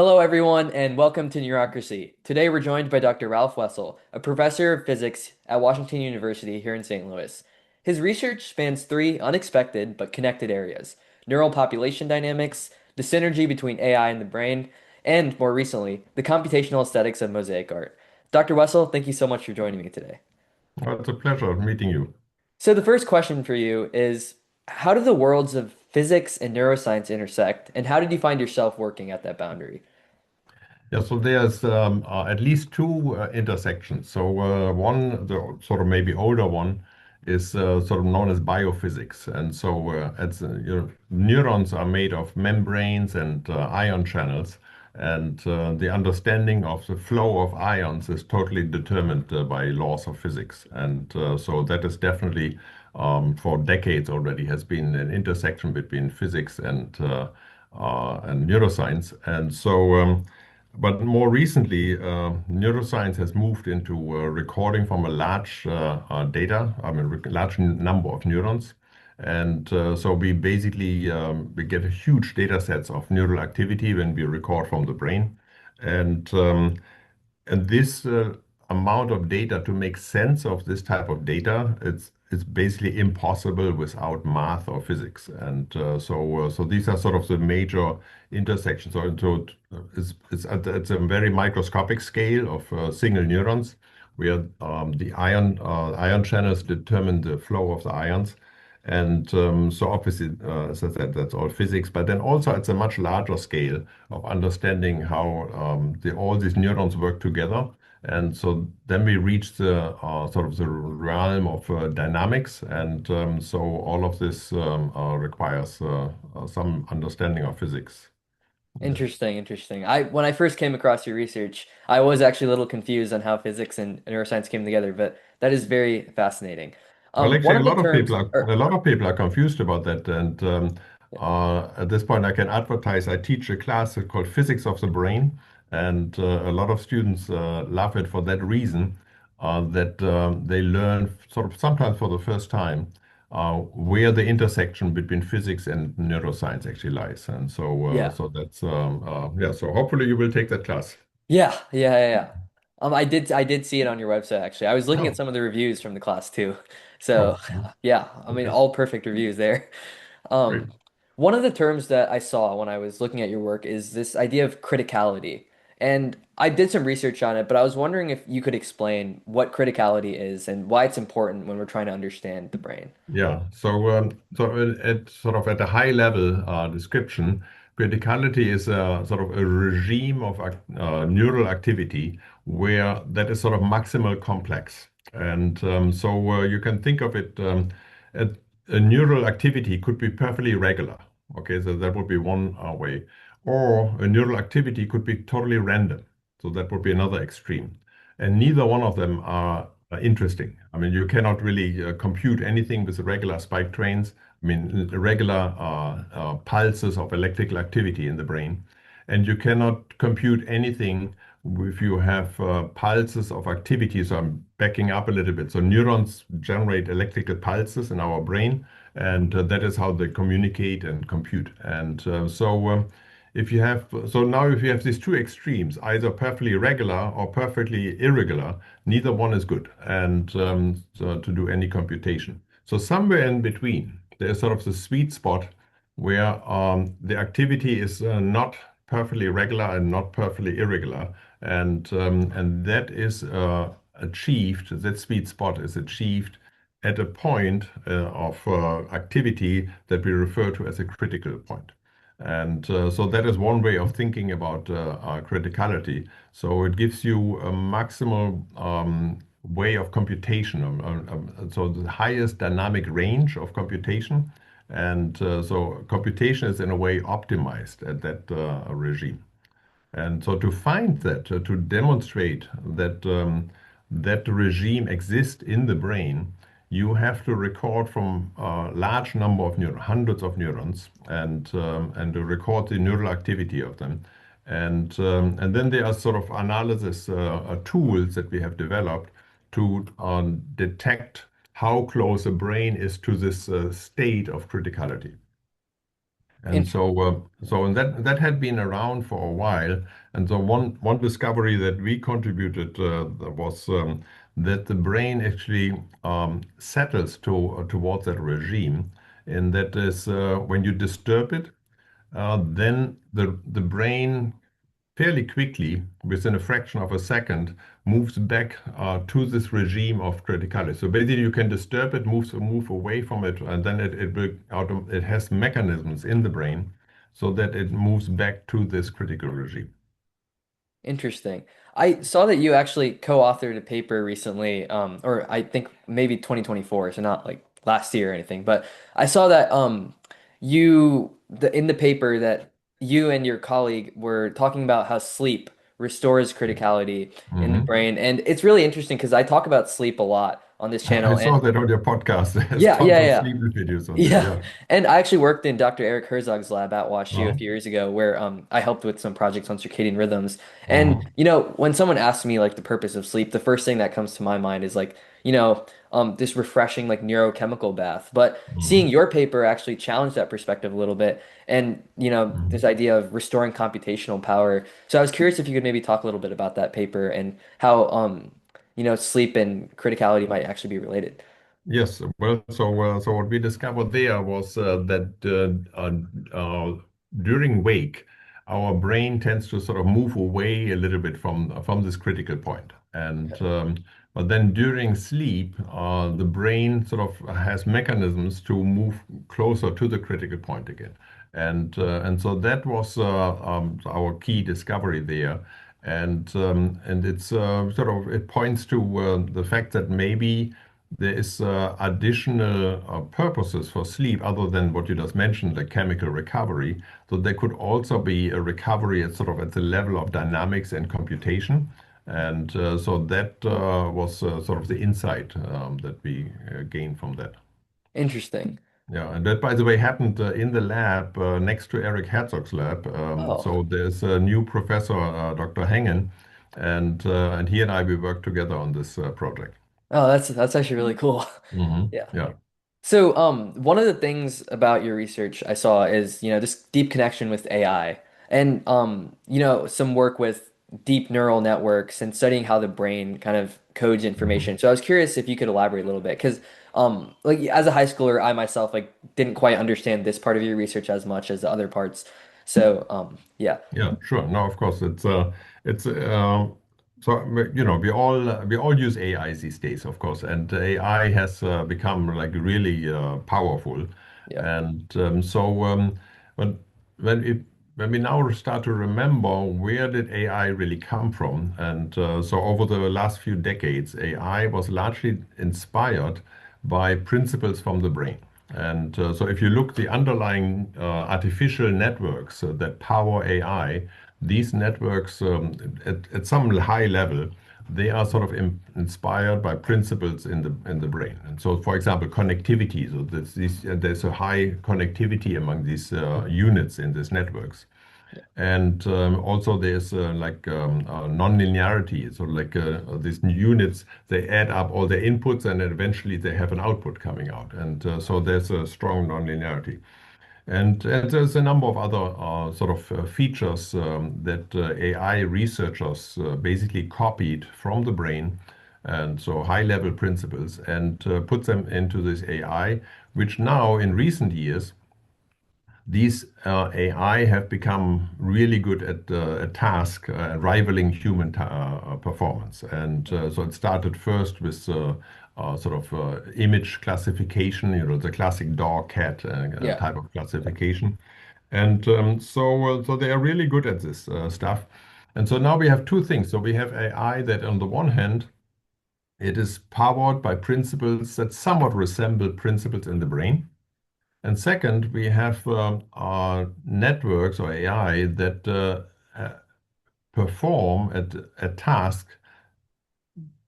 Hello, everyone, and welcome to Neurocracy. Today, we're joined by Dr. Ralf Wessel, a professor of physics at Washington University here in St. Louis. His research spans three unexpected but connected areas: neural population dynamics, the synergy between AI and the brain, and more recently, the computational aesthetics of mosaic art. Dr. Wessel, thank you so much for joining me today. Well, it's a pleasure meeting you. So, the first question for you is, how do the worlds of physics and neuroscience intersect, and how did you find yourself working at that boundary? Yeah, so there's at least two intersections. So one, the sort of maybe older one, is sort of known as biophysics. And so neurons are made of membranes and ion channels. And the understanding of the flow of ions is totally determined by laws of physics. And so that is definitely, for decades already, has been an intersection between physics and neuroscience. And so but more recently, neuroscience has moved into recording from a large large number of neurons. And so we basically we get huge data sets of neural activity when we record from the brain. And and this amount of data, to make sense of this type of data, it's basically impossible without math or physics. And so these are sort of the major intersections. It's a very microscopic scale of single neurons, where the ion channels determine the flow of the ions. And so obviously, as I said, that's all physics. But then also it's a much larger scale of understanding how all these neurons work together. And so then we reach the sort of the realm of dynamics. And so all of this requires some understanding of physics. Yeah. Interesting, interesting. When I first came across your research, I was actually a little confused on how physics and neuroscience came together, but that is very fascinating. Well, One actually, of the terms, a or lot of people are confused about that. And yeah, at this point, I can advertise. I teach a class called Physics of the Brain, and a lot of students love it for that reason. That they learn sort of sometimes for the first time where the intersection between physics and neuroscience actually lies. And so, yeah, so that's yeah. So hopefully, you will take that class. yeah. I did see it on your website actually. I was looking at Oh, some of the reviews from the class too. So, oh, yeah, I mean, okay, all perfect reviews there. Um, great. One of the terms that I saw when I was looking at your work is this idea of criticality. And I did some research on it, but I was wondering if you could explain what criticality is and why it's important when we're trying to understand the brain. Yeah. So at sort of at a high level description, criticality is a sort of a regime of neural activity where that is sort of maximal complex. And you can think of it, at, a neural activity could be perfectly regular. Okay, so that would be one way. Or a neural activity could be totally random. So that would be another extreme. And neither one of them are interesting. I mean, you cannot really compute anything with regular spike trains. I mean, regular pulses of electrical activity in the brain. And you cannot compute anything if you have pulses of activity. So I'm backing up a little bit. So neurons generate electrical pulses in our brain, and that is how they communicate and compute. And if you have so now if you have these two extremes, either perfectly regular or perfectly irregular, neither one is good and so to do any computation. So somewhere in between, there's sort of the sweet spot where the activity is not perfectly regular and not perfectly irregular, and that is achieved. That sweet spot is achieved at a point of activity that we refer to as a critical point. And so that is one way of thinking about criticality. So it gives you a maximal way of computation, so the highest dynamic range of computation. And so computation is in a way optimized at that regime. And so to find that, to demonstrate that that regime exists in the brain, you have to record from a large number of neurons, hundreds of neurons, and to record the neural activity of them. And then there are sort of analysis tools that we have developed to detect how close a brain is to this state of criticality. And so and that had been around for a while. And so one discovery that we contributed was that the brain actually settles towards that regime, and that is when you disturb it, then the brain fairly quickly, within a fraction of a second, moves back to this regime of criticality. So basically, you can disturb it, move away from it, and then it has mechanisms in the brain so that it moves back to this critical regime. Interesting. I saw that you actually co-authored a paper recently, or I think maybe 2024, so not like last year or anything, but I saw that in the paper that you and your colleague were talking about how sleep restores criticality in the Mhm. brain. And it's really interesting because I talk about sleep a lot on this I channel. saw And that on your podcast. There's yeah, tons yeah, of yeah. sleep videos on there. Yeah, Yeah. and I actually worked in Dr. Eric Herzog's lab at WashU a Uh-huh. few years ago, where I helped with some projects on circadian rhythms. And Uh-huh. when someone asks me like the purpose of sleep, the first thing that comes to my mind is like this refreshing like neurochemical bath. But seeing Uh-huh. your paper actually challenged that perspective a little bit, and this Uh-huh. idea of restoring computational power. So I was curious if you could maybe talk a little bit about that paper and how sleep and criticality might actually be related. Yes, well, so what we discovered there was that during wake, our brain tends to sort of move away a little bit from this critical point, and but then during sleep, the brain sort of has mechanisms to move closer to the critical point again, and so that was our key discovery there, and it's sort of it points to the fact that maybe there is additional purposes for sleep other than what you just mentioned, the chemical recovery. So there could also be a recovery at sort of at the level of dynamics and computation. And so that was sort of the insight that we gained from that. Interesting. Yeah, and that, by the way, happened in the lab next to Eric Herzog's lab. Oh. So there's a new professor, Dr. Hengen, and he and I we worked together on this project. Oh, that's actually really cool. Yeah. Yeah. So, one of the things about your research I saw is, this deep connection with AI and, some work with deep neural networks and studying how the brain kind of codes Mhm. information. So I was curious if you could elaborate a little bit because, like as a high schooler, I myself like didn't quite understand this part of your research as much as the other parts. So, yeah, Yeah, sure. No, of course, it's so we all use AI these days, of course, and AI has become like really powerful, yeah, and but when it when we now start to remember where did AI really come from, and so over the last few decades, AI was largely inspired by principles from the brain. And so if you look the underlying artificial networks that power AI, these networks at some high level, they are sort of inspired by principles in the brain. And so, for example, connectivity. So there's a high connectivity among these units in these networks. And also there's non-linearity. So like these units, they add up all their inputs and then eventually they have an output coming out. And so there's a strong non-linearity. And there's a number of other sort of features that AI researchers basically copied from the brain, and so high-level principles, and put them into this AI, which now in recent years these AI have become really good at a task rivaling human performance. And so it started first with sort of image classification, the classic dog cat yeah, type of classification. And so they are really good at this stuff. And so now we have two things. So we have AI that on the one hand, it is powered by principles that somewhat resemble principles in the brain. And second, we have networks or AI that perform at a task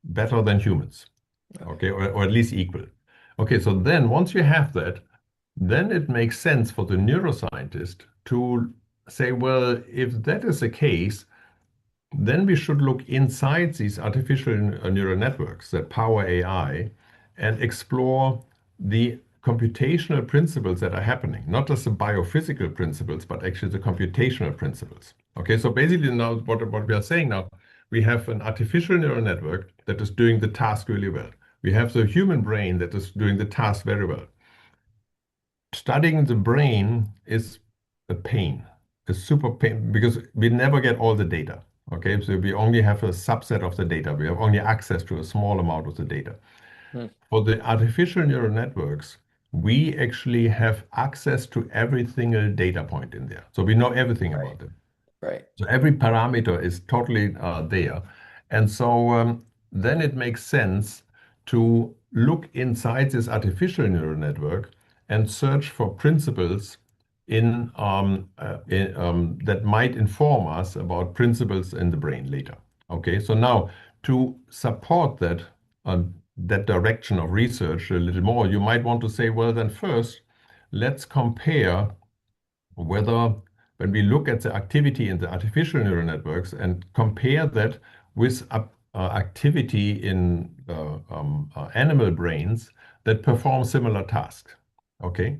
better than humans, okay, okay, or at least equal. Okay, so then once you have that, then it makes sense for the neuroscientist to say, well, if that is the case, then we should look inside these artificial neural networks that power AI and explore the computational principles that are happening, not just the biophysical principles, but actually the computational principles. Okay, so basically now what we are saying now, we have an artificial neural network that is doing the task really well. We have the human brain that is doing the task very well. Studying the brain is a pain, a super pain, because we never get all the data. Okay, so we only have a subset of the data. We have only access to a small amount of the data. Hmm. For the artificial neural networks, we actually have access to every single data point in there. So we know everything Right. about them. Right. So every parameter is totally there. And so then it makes sense to look inside this artificial neural network and search for principles that might inform us about principles in the brain later. Okay, so now to support that direction of research a little more, you might want to say, well, then first, let's compare whether when we look at the activity in the artificial neural networks and compare that with activity in animal brains that perform similar tasks. Okay.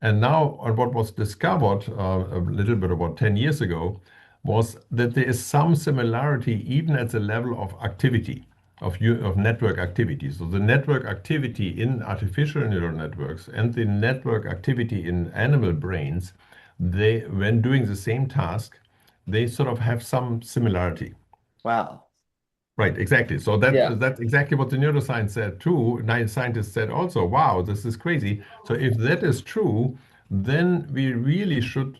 And now, what was discovered a little bit about 10 years ago was that there is some similarity even at the level of activity, of network activity. So, the network activity in artificial neural networks and the network activity in animal brains, when doing the same task, they sort of have some similarity. Wow. Right, exactly. So Yeah. that's exactly what the neuroscience said too. Nine scientists said also, wow, this is crazy. So if that is true, then we really should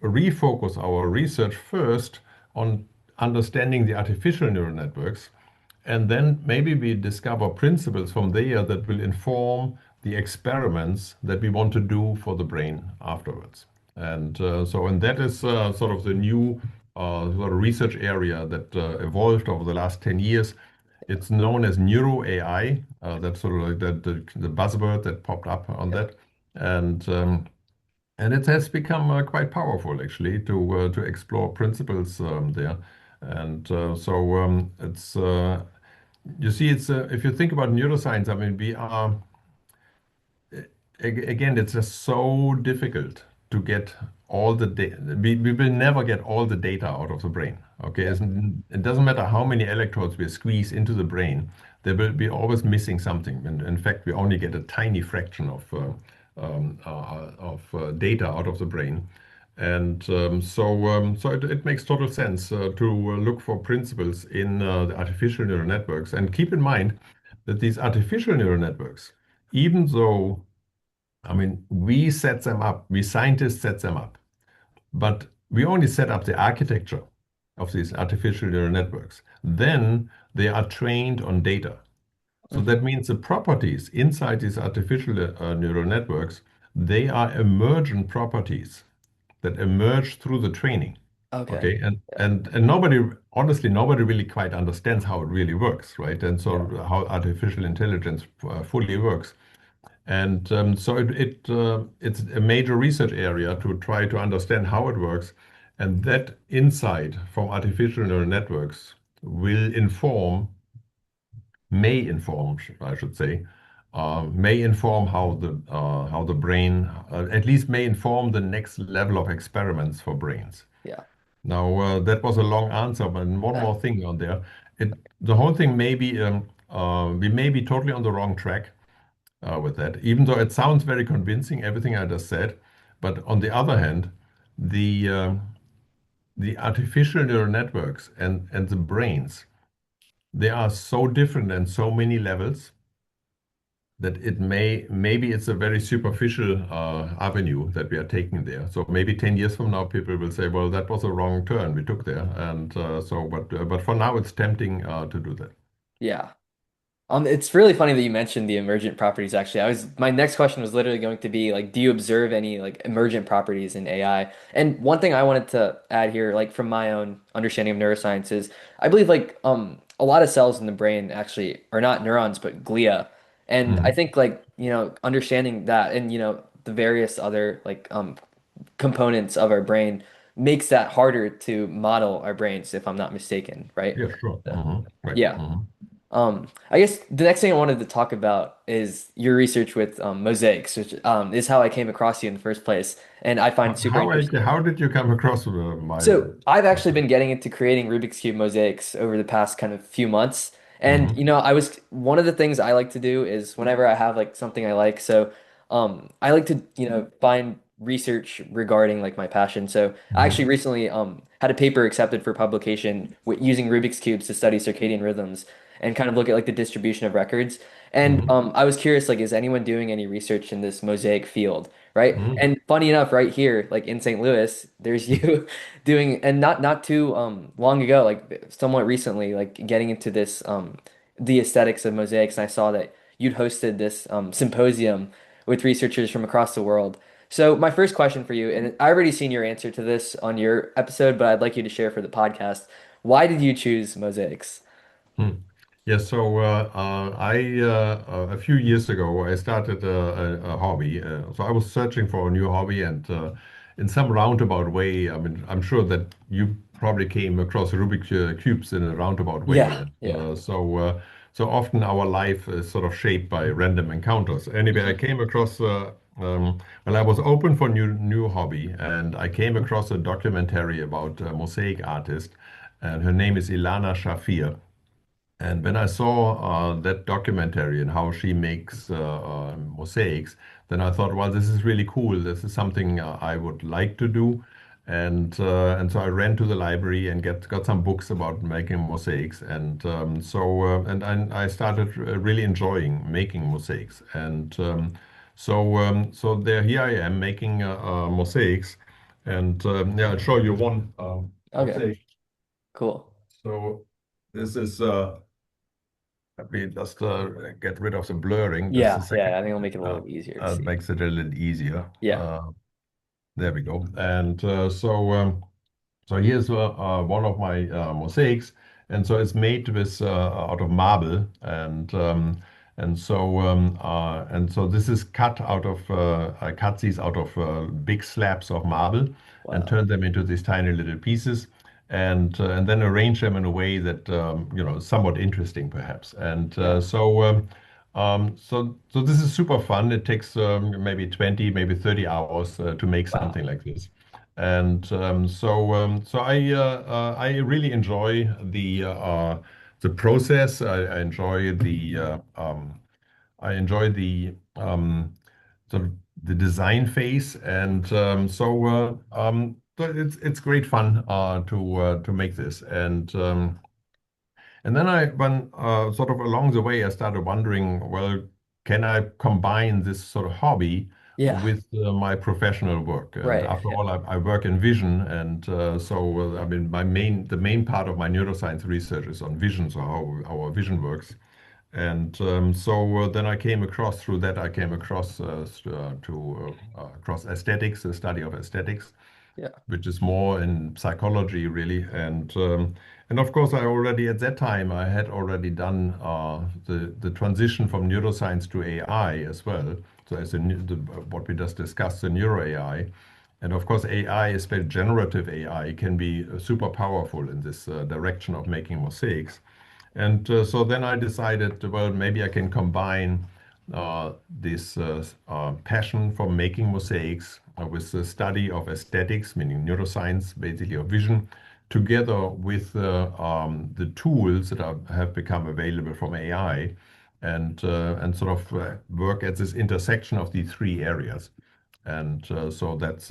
refocus our research first on understanding the artificial neural networks, and then maybe we discover principles from there that will inform the experiments that we want to do for the brain afterwards. And that is sort of the new sort of research area that evolved over the last 10 years. It's known as neuro AI. That's sort of like the buzzword that popped up on Yeah. that. And and it has become quite powerful actually to explore principles there. And it's you see, it's if you think about neuroscience, I mean, we are again, it's just so difficult to get all the data. We will never get all the data out of the brain. Okay, Yeah. it doesn't matter how many electrodes we squeeze into the brain, there will be always missing something. And in fact, we only get a tiny fraction of data out of the brain. And so it makes total sense to look for principles in the artificial neural networks. And keep in mind that these artificial neural networks, even though I mean, we set them up, we scientists set them up, but we only set up the architecture of these artificial neural networks. Then they are trained on data. So Hmm. that means the properties inside these artificial neural networks, they are emergent properties that emerge through the training. Okay. Okay, and Yeah. and and nobody, honestly, nobody really quite understands how it really works, right? And so Yeah. how artificial intelligence fully works. And so it's a major research area to try to understand how it works. And that insight from artificial neural networks will inform, may inform, I should say, may inform how the brain, at least may inform the next level of experiments for brains. Yeah. Now, that was a long answer, but one Yeah. more thing on there. The whole thing may be, we may be totally on the wrong track with that, even though it sounds very convincing, everything I just said. But on the other hand, the um, the artificial neural networks and the brains, they are so different and so many levels that maybe it's a very superficial avenue that we are taking there. So maybe 10 years from now, people will say, well, that was a wrong turn we took there. But for now, it's tempting to do that. Yeah. It's really funny that you mentioned the emergent properties, actually. My next question was literally going to be like, do you observe any like emergent properties in AI? And one thing I wanted to add here, like from my own understanding of neuroscience is I believe like a lot of cells in the brain actually are not neurons, but glia. And I Mhm. think like, understanding that and the various other like components of our brain makes that harder to model our brains, if I'm not mistaken, right? Yeah, sure. Uh, Right. yeah. I guess the next thing I wanted to talk about is your research with mosaics, which is how I came across you in the first place, and I find super interesting. How did you come across my? So I've actually been getting into creating Rubik's Cube mosaics over the past kind of few months. And Mhm, I was one of the things I like to do is whenever I have like something I like, so I like to, find research regarding like my passion. So I actually mhm, recently had a paper accepted for publication with using Rubik's cubes to study circadian rhythms and kind of look at like the distribution of records. And mhm, I was curious, like, is anyone doing any research in this mosaic field, right? mhm, And funny enough, right here, like in St. Louis, there's you doing, and not too long ago, like somewhat recently, like getting into this the aesthetics of mosaics, and I saw that you'd hosted this symposium with researchers from across the world. So my first question for you, and I already seen your answer to this on your episode, but I'd like you to share for the podcast. Why did you choose mosaics? Hmm. Yeah, so a few years ago I started a hobby. So I was searching for a new hobby, and in some roundabout way, I mean, I'm sure that you probably came across Rubik's cubes in a roundabout way. Yeah, And, yeah. so often our life is sort of shaped by random encounters. Anyway, I Mhm. came across well, I was open for new hobby, and I came across a documentary about a mosaic artist, and her name is Ilana Shafir. And when I saw that documentary and how she makes mosaics, then I thought, well, this is really cool. This is something I would like to do. And so I ran to the library and got some books about making mosaics. And I started really enjoying making mosaics. So there here I am making mosaics. And yeah, I'll show you one Okay, mosaic. cool. So this is. Let me just get rid of the blurring just a Yeah, yeah. second. I think it'll make it a little easier to see. Makes it a little easier. Yeah. There we go. So here's one of my mosaics, and so it's made with out of marble, and so this is cut out of I cut these out of big slabs of marble and Wow. turned them into these tiny little pieces, and then arrange them in a way that somewhat interesting perhaps. Yeah. So this is super fun. It takes maybe 20, maybe 30 hours to make Wow. something like this. I really enjoy the process. I enjoy sort of the design phase, so it's great fun to make this. And then when sort of along the way, I started wondering, well, can I combine this sort of hobby Yeah. with my professional work? And Right. after Yeah. all, I work in vision, and I mean, the main part of my neuroscience research is on vision, so how our vision works. Then I came across through that I came across across aesthetics, the study of aesthetics, Yeah. which is more in psychology really. And of course, I already at that time I had already done the transition from neuroscience to AI as well. So what we just discussed, the neuro AI. And of course, AI, especially generative AI, can be super powerful in this direction of making mosaics. So then I decided, well, maybe I can combine this passion for making mosaics with the study of aesthetics, meaning neuroscience, basically of vision, together with the tools that have become available from AI, and sort of work at this intersection of these three areas. So that's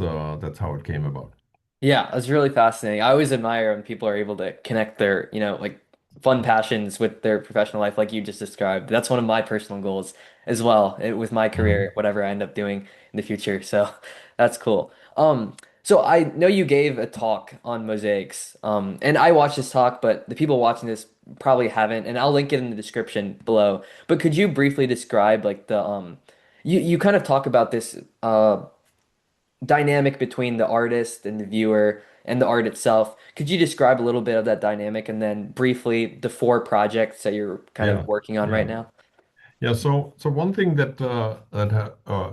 how it came about. Yeah, it's really fascinating. I always admire when people are able to connect their, like fun passions with their professional life, like you just described. That's one of my personal goals as well, with my career, Mhm. whatever I end up doing in the future. So that's cool. So I know you gave a talk on mosaics, and I watched this talk, but the people watching this probably haven't, and I'll link it in the description below. But could you briefly describe like the you kind of talk about this dynamic between the artist and the viewer and the art itself. Could you describe a little bit of that dynamic and then briefly the four projects that you're kind of Yeah, working on right yeah. now? Yeah, so one thing that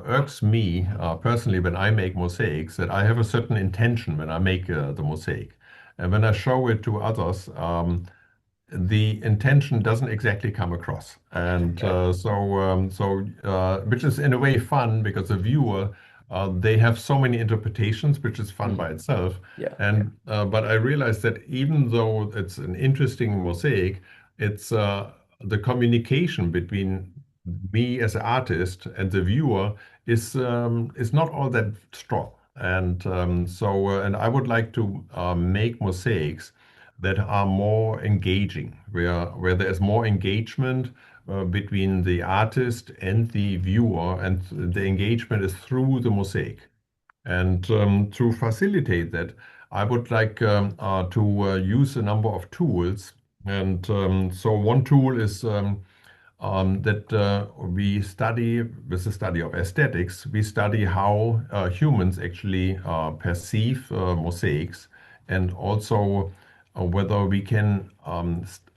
irks me personally when I make mosaics, that I have a certain intention when I make the mosaic, and when I show it to others, the intention doesn't exactly come across. And Okay. which is in a way fun because the viewer, they have so many interpretations, which is fun Mm. by itself. Yeah. And but I realized that even though it's an interesting mosaic, it's the communication between me as an artist and the viewer is not all that strong. And I would like to make mosaics that are more engaging, where there's more engagement between the artist and the viewer, and the engagement is through the mosaic. And to facilitate that, I would like to use a number of tools. And so one tool is that we study, with the study of aesthetics, we study how humans actually perceive mosaics, and also whether we can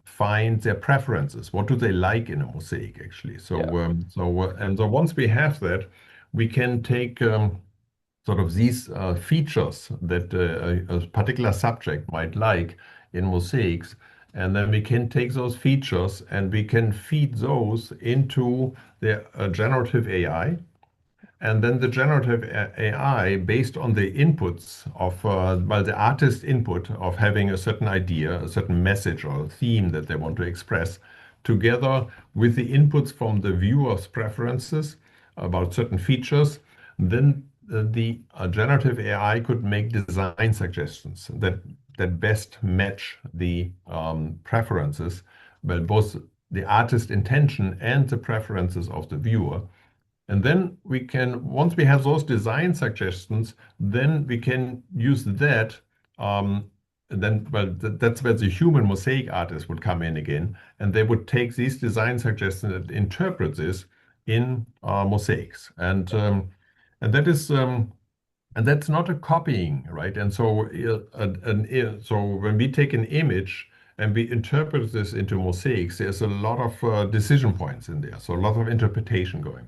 find their preferences. What do they like in a mosaic, actually? Yeah. And so once we have that, we can take sort of these features that a particular subject might like in mosaics. And then we can take those features and we can feed those into the generative AI. And then the generative AI, based on the inputs of, well, the artist input of having a certain idea, a certain message or theme that they want to express, together with the inputs from the viewer's preferences about certain features, then the generative AI could make design suggestions that best match the preferences, well, both the artist intention and the preferences of the viewer. And then we can, once we have those design suggestions, then we can use that. Um, then, well, that's where the human mosaic artist would come in again, and they would take these design suggestions and interpret this in mosaics. And that is and that's not a copying, right? And so, so when we take an image and we interpret this into mosaics, there's a lot of decision points in there, so a lot of interpretation going on.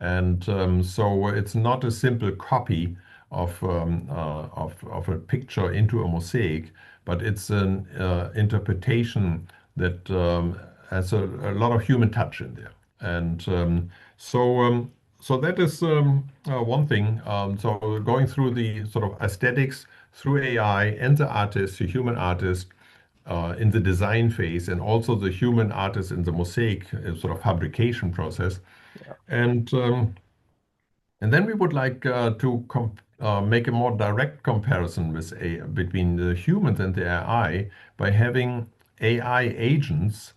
And so it's not a simple copy of a picture into a mosaic, but it's an interpretation that has a lot of human touch in there. And so so that is one thing. So going through the sort of aesthetics through AI and the artist, the human artist, in the design phase, and also the human artist in the mosaic sort of fabrication process. Yeah. And then we would like to make a more direct comparison between the humans and the AI by having AI agents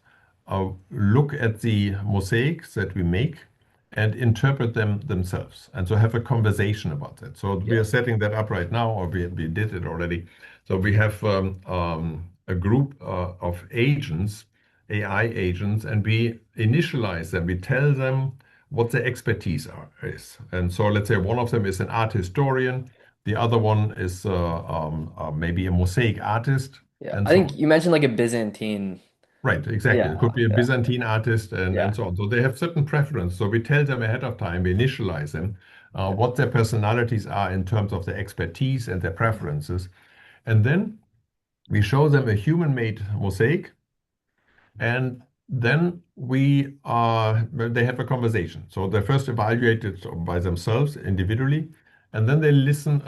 look at the mosaics that we make and interpret them themselves, and so have a conversation about that. So we Yeah. are setting that up right now, or we did it already. So we have a group of agents, AI agents, and we initialize them. We tell them what their expertise is. And so let's say one of them is an art historian, the other one is maybe a mosaic artist, Yeah. and I so think on. you mentioned like a Byzantine. Right, exactly. Yeah. It could be a Yeah. Byzantine artist and Yeah. so on. So they have certain preference. So we tell them ahead of time, we initialize them, Yeah. what their personalities are in terms of their expertise and their preferences. And then we show them a human-made mosaic, and then well, they have a conversation. So they first evaluate it by themselves individually, and then they listen,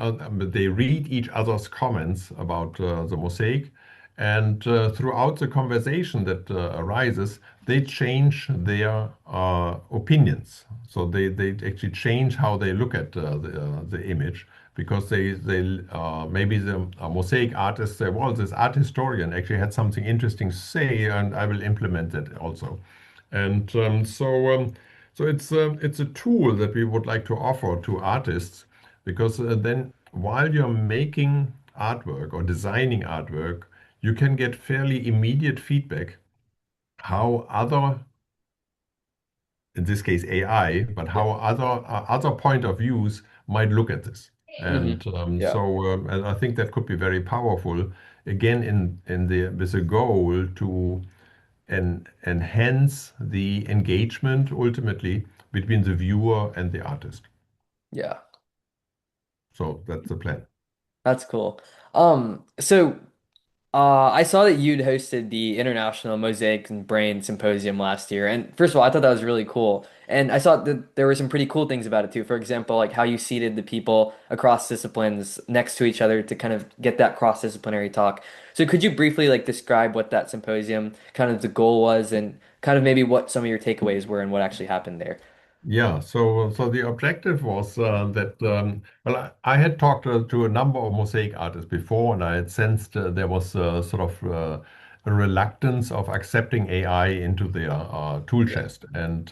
they read each other's comments about the mosaic. And throughout the conversation that arises, they change their opinions. So they actually change how they look at the image, because they maybe the mosaic artist say, well, this art historian actually had something interesting to say, and I will implement it also. And so it's a tool that we would like to offer to artists, because then while you're making artwork or designing artwork, you can get fairly immediate feedback how other, in this case AI, but Yeah. how other point of views might look at this. Hmm. And Yeah. and I think that could be very powerful. Again, in the with a goal to enhance the engagement ultimately between the viewer and the artist. Yeah. So that's the plan. That's cool. So I saw that you'd hosted the International Mosaic and Brain Symposium last year, and first of all, I thought that was really cool. And I saw that there were some pretty cool things about it too. For example, like how you seated the people across disciplines next to each other to kind of get that cross-disciplinary talk. So could you briefly like describe what that symposium kind of the goal was, and kind of maybe what some of your takeaways were and what actually happened there? Yeah, so the objective was that well, I had talked to a number of mosaic artists before, and I had sensed there was sort of a reluctance of accepting AI into their tool Yeah, chest, and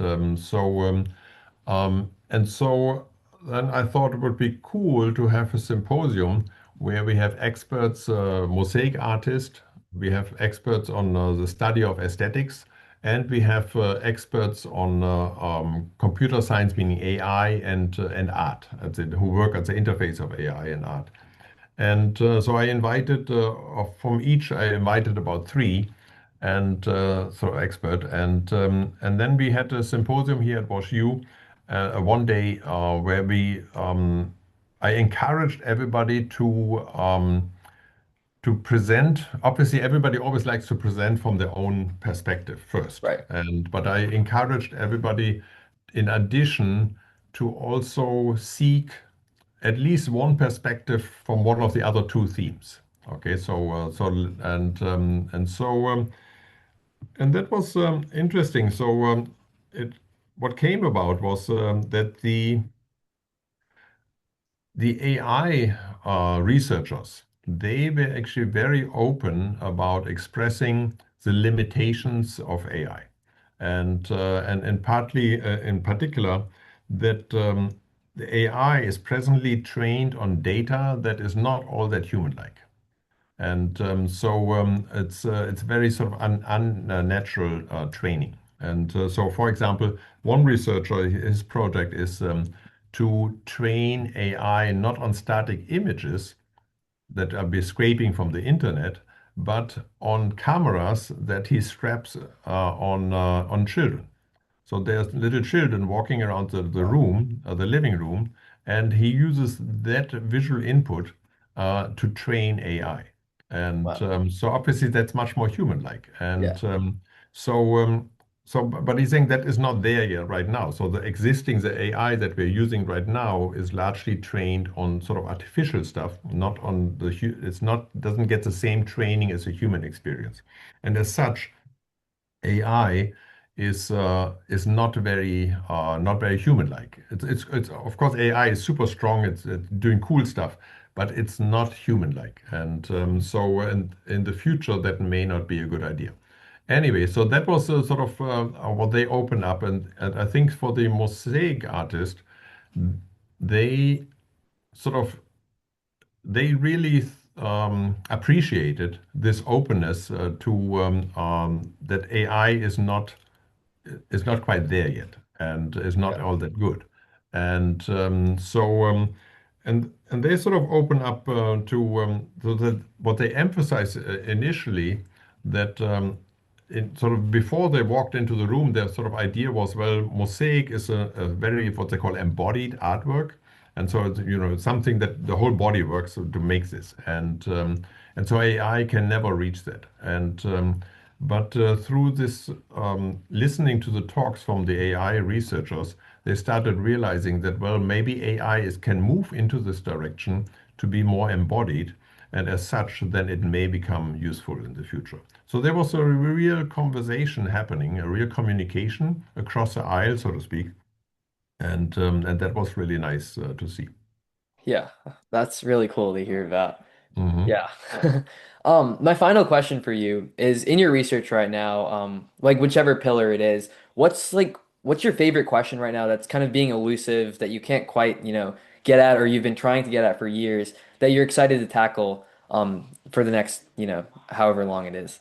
so then I thought it would be cool to have a symposium where we have experts, mosaic artists, we have experts on the study of aesthetics, and we have experts on computer science, meaning AI and art, who work at the interface of AI and art. And so I invited from each, I invited about three, and so expert, and then we had a symposium here at WashU, one day where we I encouraged everybody to present. Obviously, everybody always likes to present from their own perspective first, right. and but I encouraged everybody, in addition, to also seek at least one perspective from one of the other two themes. Okay, and that was interesting. It what came about was that the AI researchers, they were actually very open about expressing the limitations of AI, and partly in particular that the AI is presently trained on data that is not all that human-like. And it's very sort of unnatural training. And so, for example, one researcher, his project is to train AI not on static images that are be scraping from the internet, but on cameras that he straps on children. So there's little children walking around the Wow. room, the living room, and he uses that visual input to train AI. And Wow. so obviously that's much more human-like. Yeah. So, um, but he's saying that is not there yet right now. So the AI that we're using right now is largely trained on sort of artificial stuff, not on it's not, doesn't get the same training as a human experience. And as such, AI is not very human-like. It's of course AI is super strong. It's doing cool stuff, but it's not human-like. And in the future that may not be a good idea. Anyway, so that was sort of what they open up, and I think for the mosaic artist, they sort of they really appreciated this openness to that AI is not quite there yet and is not Yeah. all that good. And and they sort of open up to so that what they emphasize initially that sort of before they walked into the room, their sort of idea was, well, mosaic is a very what they call embodied artwork. And so it's, it's something that the whole body works to make this, and so AI can never reach that. And but through this listening to the talks from the AI researchers, they started realizing that, well, maybe AI can move into this direction to be more embodied, and as such, then it may become useful in the future. So there was a real conversation happening, a real communication across the aisle, so to speak, and that was really nice to see. Yeah. That's really cool to hear about. Hmm. Yeah. My final question for you is in your research right now, like whichever pillar it is, what's your favorite question right now that's kind of being elusive that you can't quite, get at or you've been trying to get at for years that you're excited to tackle for the next, however long it is.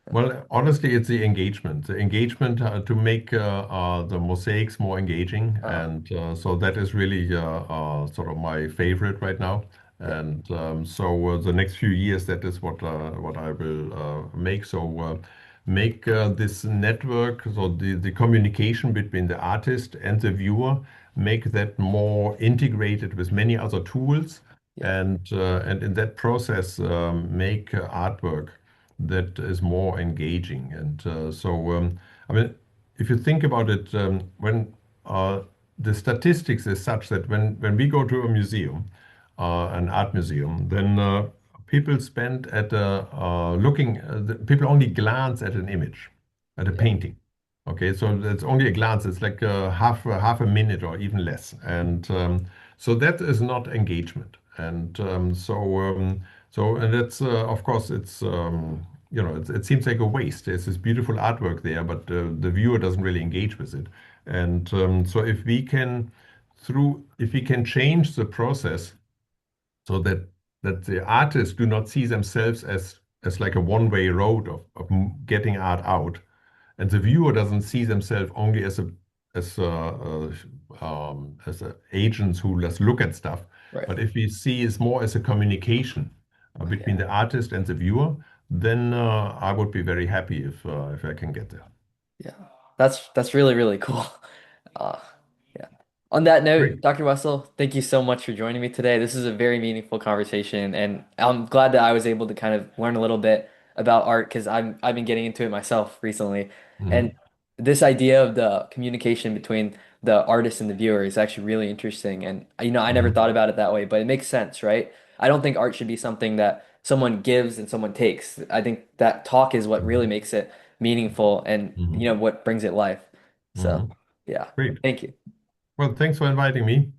Well, honestly, it's the engagement to make the mosaics more engaging, Uh, and so that is really sort of my favorite right now. yeah, And so the next few years, that is what I will make. So make this network, so the communication between the artist and the viewer, make that more integrated with many other tools, yeah, and in that process, make artwork that is more engaging. And I mean, if you think about it, when the statistics is such that when we go to a museum, an art museum, then people spend at people only glance at an image, at a Yeah. painting. Okay, so it's only a glance. It's like half a minute or even less, and so that is not engagement. And and that's of course it's it seems like a waste. There's this beautiful artwork there, but the viewer doesn't really engage with it. And so if we can change the process so that the artists do not see themselves as like a one-way road of getting art out, and the viewer doesn't see themselves only as agents who just look at stuff, Right. but if we see it more as a communication between Yeah. the artist and the viewer, then I would be very happy if I can get there. Yeah. That's really, really cool. Uh, yeah. On that note, Great. Dr. Wessel, thank you so much for joining me today. This is a very meaningful conversation, and I'm glad that I was able to kind of learn a little bit about art because I've been getting into it myself recently. And Mhm. this idea of the communication between the artist and the viewer is actually really interesting. And I never Mhm. thought about it that way, but it makes sense, right? I don't think art should be something that someone gives and someone takes. I think that talk is what really Mhm. makes it meaningful and Mhm. what brings it life. So, Mhm. yeah. Great. Thank you. Well, thanks for inviting me.